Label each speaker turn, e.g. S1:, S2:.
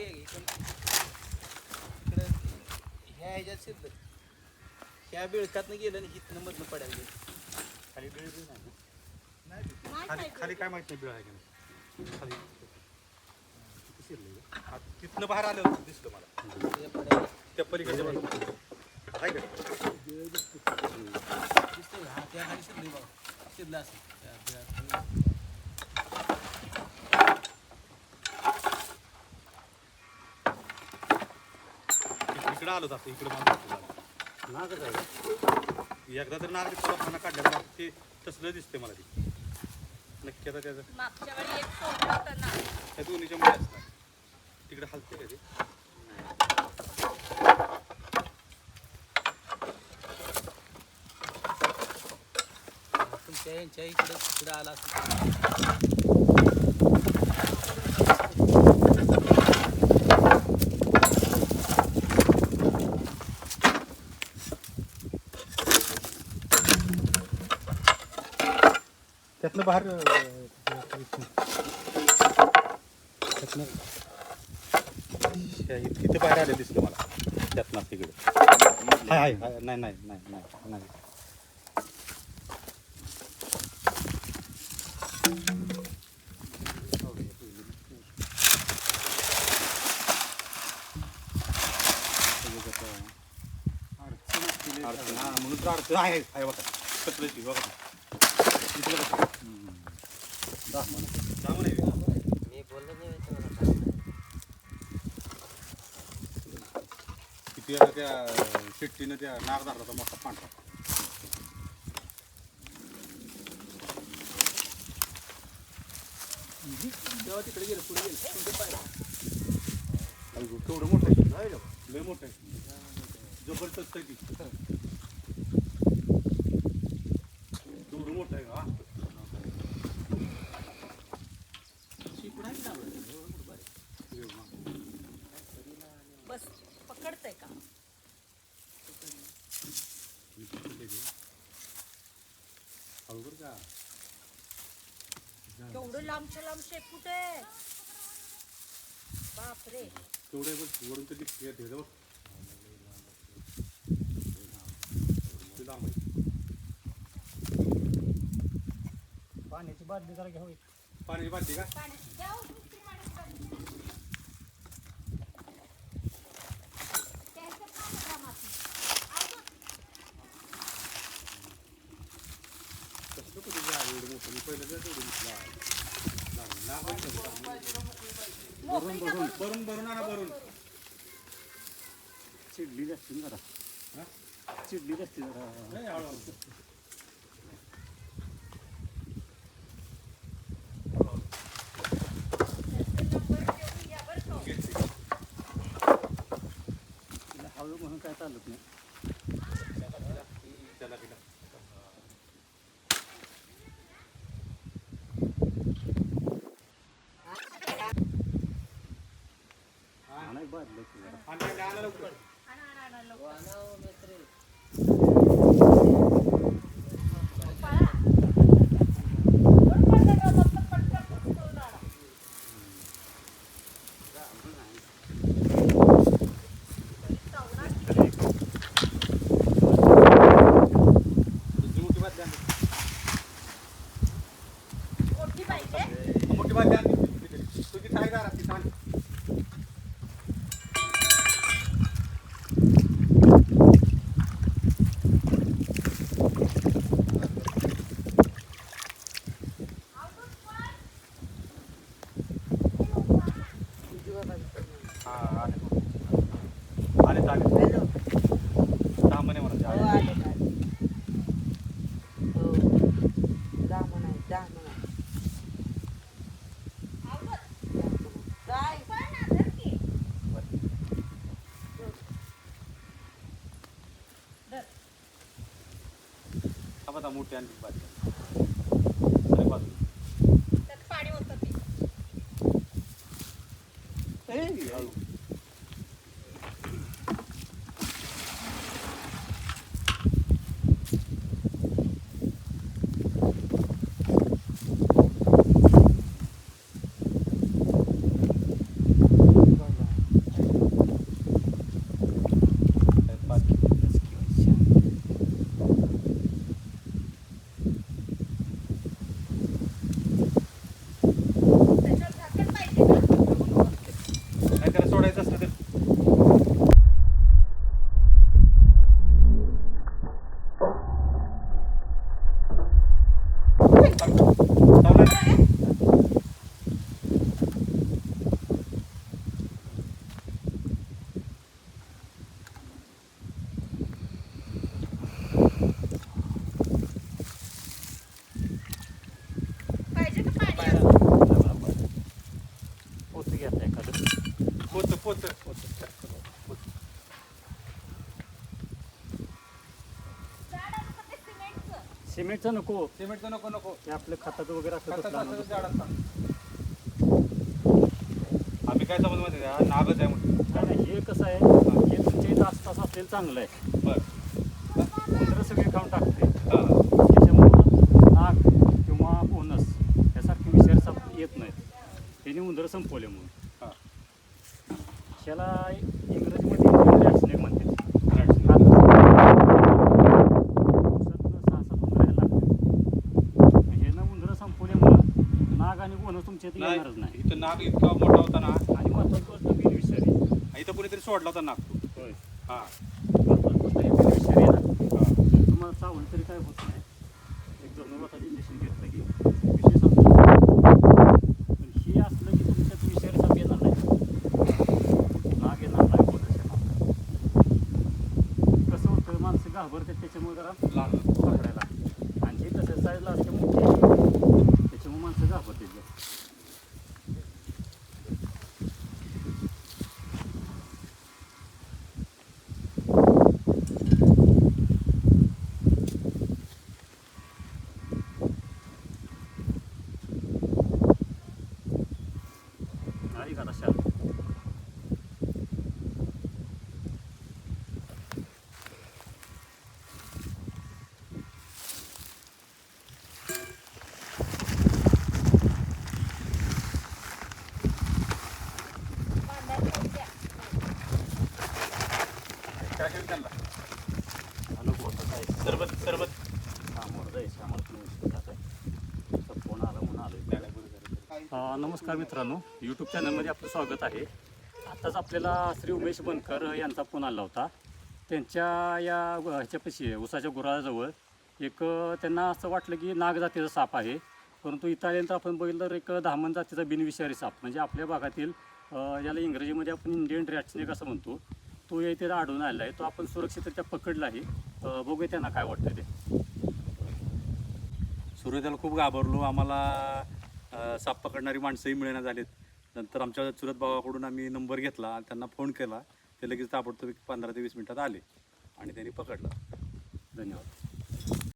S1: इकडे ह्या ह्याच्यात शिरलं ह्या बिळकातनं गेलं आणि इथनं मधनं पडायला गेलं.
S2: खाली बिळ बिळ नाही खाली खाली काय माहित नाही बिळ आहे की नाही खाली तिथनं बाहेर आलं होतं दिसलं मला त्या पलीकडच्या बाजूला आहे का
S1: दिसतंय हा त्या खाली शिरली बघा शिरलं असं त्या बिळात.
S2: इकडं आलो होतं इकडं नागच आहे एकदा तर नागरिक परवाना काढल्या ते तसलं दिसते मला ते नक्की आता त्याचं
S3: मागच्या वेळी एक सोडलं होतं ना
S2: त्या दोन्हीच्या मुळे असतात तिकडे हलते का ते
S1: तुमच्या यांच्या इकडं आला असं
S2: त्यातनं बाहेर इथे बाहेर आले दिसलं मला त्यातनं तिकडे हाय हाय नाही नाही नाही नाही नाही म्हणून तर अडचण आहे बघा कचऱ्याची बघा
S4: मी बोललो नाही
S2: किती त्या शिट्टीनं त्या नाग धरला होता मोठा पांढरा
S1: तेव्हा तिकडे गेलं पुढे गेलं तुमचं पाहिलं
S2: केवढं मोठं आहे लय मोठं आहे जबरदस्त आहे ती केवढं मोठं आहे का
S3: बस पकडतंय का
S2: बरोबर का
S3: केवढं लांबच्या लांब शेपूट आहे बापरे
S2: तेवढे बघ वरून तर दिसते बघ
S1: पाण्याची बादली जरा घ्यावी
S2: पाण्याची बाटली का कसलं कुठे एवढं मोठं मी पहिलं तेवढं दिसला भरून भरून आणा भरून
S4: चिडली जास्ती जरा चिडली जास्ती जरा
S2: नाही हळूहळू
S4: हळू म्हणून काय चालत नाही
S2: त्याला तिला
S4: नाही बादलं की जरा
S2: आणि आला लवकर
S3: मोठी पाहिजे
S2: मोठी बाटली आणली तुझी काय करा ती सांग आले चालेल दहा महिने म्हणा आता मोठी आणली बाटली
S3: त्यात पाणी होतं ते
S2: हळू
S4: पोतं घेता एखादं.
S2: पोत पोत
S3: झाड आणू का ते सिमेंटचं?
S4: सिमेंटचं नको,
S1: सिमेंटचं नको नको
S4: ते आपलं खताचं वगैरे असं
S1: खताचं
S4: तसलं आणू.
S1: असं झाडात सांग.
S2: आम्ही काय समज माहिती आहे का नागच आहे म्हणून.
S4: नाही नाही, हे कसं आहे, हे तुमच्या इथं आसपास असलेलं चांगलं आहे.
S2: बरं
S4: उंदरं सगळे खाऊन टाकते.
S2: हां
S4: त्याच्यामुळं नाग किंवा बोनस यासारखे विषारी साप येत नाहीत. त्यांनी उंदरं संपवले म्हणून.
S2: हां
S4: त्याला इंग्रजीमध्ये रॅट्सनेक म्हणतात.
S2: राईट.
S4: हे ना उंदरं संपवल्यामुळं नाग आणि बोनस तुमच्या इथे येणारच
S2: नाही
S4: नाही.
S2: इथं नाग इतका मोठा होता ना,
S4: आणि महत्वाची गोष्ट बिनविषारी.
S2: इथं कोणीतरी सोडला होता नाग तो.
S4: होय,
S2: हां
S4: महत्वाची गोष्ट हे बिनविषारी आहे ना.
S2: हां
S4: तुम्हाला चावलं तरी काय होत नाही. एक धनुर्वाताचं इंजेक्शन घेतलं की विषय संपतो. पण हे असलं की तुमच्यात विषारी साप येणार नाही, नाग येणार नाही, बोनस येणार नाही. कसं होतं, माणसं घाबरतात त्याच्यामुळे जरा
S2: लहान
S4: पकडायला. आणि हे कसं साईजला असते मोठी, त्याच्यामुळे माणसं घाबरतात जास्त. आली का आता शाल?
S3: बांधायला द्या.
S2: काय केलं त्यांना
S4: आलो बोलतो काय
S2: सरबत सरबत
S4: सामोरं जायचं आम्हाला फोन आला म्हणून आलो. नमस्कार मित्रांनो, यूट्यूब चॅनलमध्ये आपलं स्वागत आहे. आत्ताच आपल्याला श्री उमेश बनकर यांचा फोन आला होता. त्यांच्या या ह्याच्यापाशी उसाच्या गुराजवळ एक त्यांना असं वाटलं की नाग जातीचा साप आहे. परंतु इथं आल्यानंतर आपण बघितलं तर एक धामण जातीचा बिनविषारी साप, म्हणजे आपल्या भागातील याला इंग्रजीमध्ये आपण इंडियन रॅट्सनेक असं म्हणतो, तो इथे आढळून आलेला आहे. तो आपण सुरक्षितरित्या पकडला आहे. बघूया त्यांना काय वाटतं ते.
S2: सुरुवातीला खूप घाबरलो. आम्हाला साप पकडणारी माणसंही मिळेना झालीत. नंतर आमच्या चुलत भावाकडून आम्ही नंबर घेतला आणि त्यांना फोन केला. ते लगेच ताबडतोब 15 ते 20 मिनिटात आले आणि त्यांनी पकडलं.
S4: धन्यवाद.